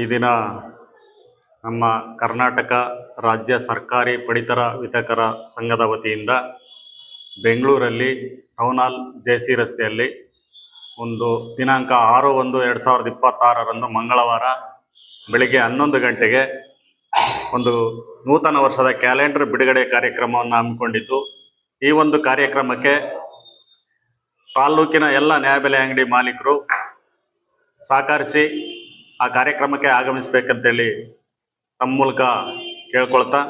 ಈ ದಿನ ನಮ್ಮ ಕರ್ನಾಟಕ ರಾಜ್ಯ ಸರ್ಕಾರಿ ಪಡಿತರ ವಿತರಕರ ಸಂಘದ ವತಿಯಿಂದ ಬೆಂಗಳೂರಲ್ಲಿ ಟೌನ್ ಹಾಲ್ ಜೆ.ಸಿ. ರಸ್ತೆಯಲ್ಲಿ ಒಂದು ದಿನಾಂಕ 6/1/2026 ಮಂಗಳವಾರ ಬೆಳಿಗ್ಗೆ 11 ಗಂಟೆಗೆ ಒಂದು ನೂತನ ವರ್ಷದ ಕ್ಯಾಲೆಂಡರ್ ಬಿಡುಗಡೆ ಕಾರ್ಯಕ್ರಮವನ್ನು ಹಮ್ಮಿಕೊಂಡಿದ್ದು, ಈ ಒಂದು ಕಾರ್ಯಕ್ರಮಕ್ಕೆ ತಾಲೂಕಿನ ಎಲ್ಲ ನ್ಯಾಯಬೆಲೆ ಅಂಗಡಿ ಮಾಲೀಕರು ಸಹಕರಿಸಿ ಆ ಕಾರ್ಯಕ್ರಮಕ್ಕೆ ಆಗಮಿಸಬೇಕಂತೇಳಿ ತಮ್ಮ ಮೂಲಕ ಕೇಳ್ಕೊಳ್ತಾ,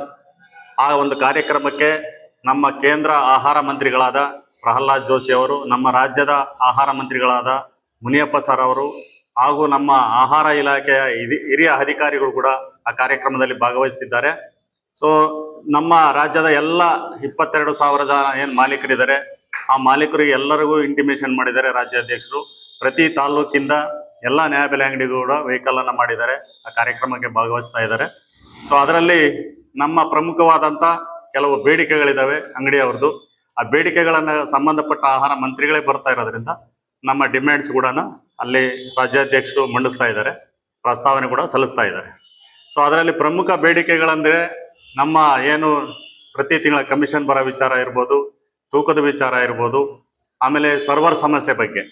ಆ ಒಂದು ಕಾರ್ಯಕ್ರಮಕ್ಕೆ ನಮ್ಮ ಕೇಂದ್ರ ಆಹಾರ ಮಂತ್ರಿಗಳಾದ ಪ್ರಹ್ಲಾದ್ ಜೋಶಿ ಅವರು, ನಮ್ಮ ರಾಜ್ಯದ ಆಹಾರ ಮಂತ್ರಿಗಳಾದ ಮುನಿಯಪ್ಪ ಸರ್ ಅವರು ಹಾಗೂ ನಮ್ಮ ಆಹಾರ ಇಲಾಖೆಯ ಹಿರಿಯ ಅಧಿಕಾರಿಗಳು ಕೂಡ ಆ ಕಾರ್ಯಕ್ರಮದಲ್ಲಿ ಭಾಗವಹಿಸುತ್ತಿದ್ದಾರೆ. ಸೊ ನಮ್ಮ ರಾಜ್ಯದ ಎಲ್ಲ 22,000 ಜನ ಏನು ಮಾಲೀಕರಿದ್ದಾರೆ, ಆ ಮಾಲೀಕರಿಗೆ ಎಲ್ಲರಿಗೂ ಇಂಟಿಮೇಷನ್ ಮಾಡಿದ್ದಾರೆ ರಾಜ್ಯಾಧ್ಯಕ್ಷರು. ಪ್ರತಿ ತಾಲೂಕಿಂದ ಎಲ್ಲ ನ್ಯಾಯಬೆಲೆ ಅಂಗಡಿಗಳು ಕೂಡ ವೆಹಿಕಲ್ ಅನ್ನು ಮಾಡಿದ್ದಾರೆ, ಆ ಕಾರ್ಯಕ್ರಮಕ್ಕೆ ಭಾಗವಹಿಸ್ತಾ ಇದ್ದಾರೆ. ಸೊ ಅದರಲ್ಲಿ ನಮ್ಮ ಪ್ರಮುಖವಾದಂಥ ಕೆಲವು ಬೇಡಿಕೆಗಳಿದ್ದಾವೆ ಅಂಗಡಿಯವ್ರದ್ದು. ಆ ಬೇಡಿಕೆಗಳನ್ನು ಸಂಬಂಧಪಟ್ಟ ಆಹಾರ ಮಂತ್ರಿಗಳೇ ಬರ್ತಾ ಇರೋದ್ರಿಂದ ನಮ್ಮ ಡಿಮ್ಯಾಂಡ್ಸ್ ಕೂಡ ಅಲ್ಲಿ ರಾಜ್ಯಾಧ್ಯಕ್ಷರು ಮಂಡಿಸ್ತಾ ಇದ್ದಾರೆ, ಪ್ರಸ್ತಾವನೆ ಕೂಡ ಸಲ್ಲಿಸ್ತಾ ಇದ್ದಾರೆ. ಸೊ ಅದರಲ್ಲಿ ಪ್ರಮುಖ ಬೇಡಿಕೆಗಳಂದರೆ ನಮ್ಮ ಏನು ಪ್ರತಿ ತಿಂಗಳ ಕಮಿಷನ್ ಬರೋ ವಿಚಾರ ಇರ್ಬೋದು, ತೂಕದ ವಿಚಾರ ಇರ್ಬೋದು, ಆಮೇಲೆ ಸರ್ವರ್ ಸಮಸ್ಯೆ ಬಗ್ಗೆ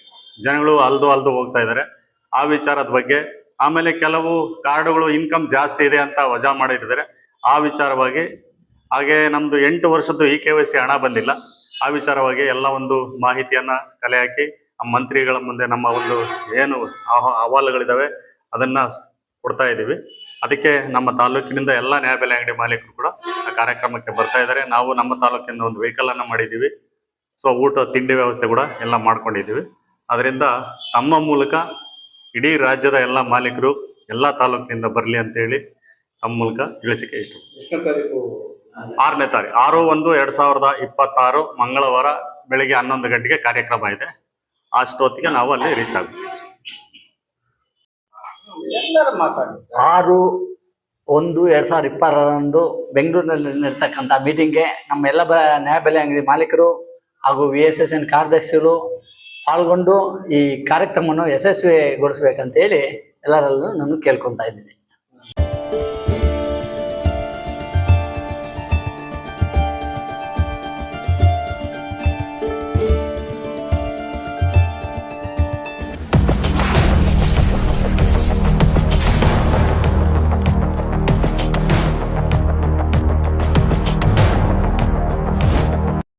ಜನಗಳು ಅಲ್ದು ಹೋಗ್ತಾ ಇದ್ದಾರೆ, ಆ ವಿಚಾರದ ಬಗ್ಗೆ, ಆಮೇಲೆ ಕೆಲವು ಕಾರ್ಡುಗಳು ಇನ್ಕಮ್ ಜಾಸ್ತಿ ಇದೆ ಅಂತ ವಜಾ ಮಾಡಿದ್ದಾರೆ, ಆ ವಿಚಾರವಾಗಿ, ಹಾಗೆ ನಮ್ಮದು 8 ವರ್ಷದ್ದು EKYC ಹಣ ಬಂದಿಲ್ಲ, ಆ ವಿಚಾರವಾಗಿ ಎಲ್ಲ ಒಂದು ಮಾಹಿತಿಯನ್ನು ಕಲೆ ಹಾಕಿ ಆ ಮಂತ್ರಿಗಳ ಮುಂದೆ ನಮ್ಮ ಒಂದು ಏನು ಅಹವಾಲುಗಳಿದ್ದಾವೆ ಅದನ್ನು ಕೊಡ್ತಾ ಇದ್ದೀವಿ. ಅದಕ್ಕೆ ನಮ್ಮ ತಾಲೂಕಿನಿಂದ ಎಲ್ಲ ನ್ಯಾಯಬೆಲೆ ಅಂಗಡಿ ಮಾಲೀಕರು ಕೂಡ ಆ ಕಾರ್ಯಕ್ರಮಕ್ಕೆ ಬರ್ತಾ ಇದ್ದಾರೆ. ನಾವು ನಮ್ಮ ತಾಲೂಕಿಂದ ಒಂದು ವೆಹಿಕಲನ್ನು ಮಾಡಿದ್ದೀವಿ. ಸೊ ಊಟ ತಿಂಡಿ ವ್ಯವಸ್ಥೆ ಕೂಡ ಎಲ್ಲ ಮಾಡ್ಕೊಂಡಿದ್ದೀವಿ. ಅದರಿಂದ ತಮ್ಮ ಮೂಲಕ ಇಡೀ ರಾಜ್ಯದ ಎಲ್ಲ ಮಾಲೀಕರು ಎಲ್ಲ ತಾಲೂಕಿನಿಂದ ಬರಲಿ ಅಂತೇಳಿ ತಮ್ಮ ಮೂಲಕ ತಿಳಿಸಿಕೆ ಇಷ್ಟ. 6ನೇ ತಾರೀಕು 6/1/2026 ಮಂಗಳವಾರ ಬೆಳಿಗ್ಗೆ 11 ಗಂಟೆಗೆ ಕಾರ್ಯಕ್ರಮ ಇದೆ. ಅಷ್ಟೊತ್ತಿಗೆ ನಾವು ಅಲ್ಲಿ ರೀಚ್ ಆಗ್ತೀವಿ. 6/1/2026 ಬೆಂಗಳೂರಿನಲ್ಲಿ ನಡೆರ್ತಕ್ಕಂಥ ಮೀಟಿಂಗ್ಗೆ ನಮ್ಮ ಎಲ್ಲ ನ್ಯಾಯಬೆಲೆ ಅಂಗಡಿ ಮಾಲೀಕರು ಹಾಗೂ VSSN ಕಾರ್ಯದರ್ಶಿಗಳು ಪಾಲ್ಗೊಂಡು ಈ ಕಾರ್ಯಕ್ರಮವನ್ನು ಯಶಸ್ವಿಗೊಳಿಸ್ಬೇಕಂತೇಳಿ ಎಲ್ಲರಲ್ಲೂ ನಾನು ಕೇಳ್ಕೊತಾ ಇದ್ದೀನಿ.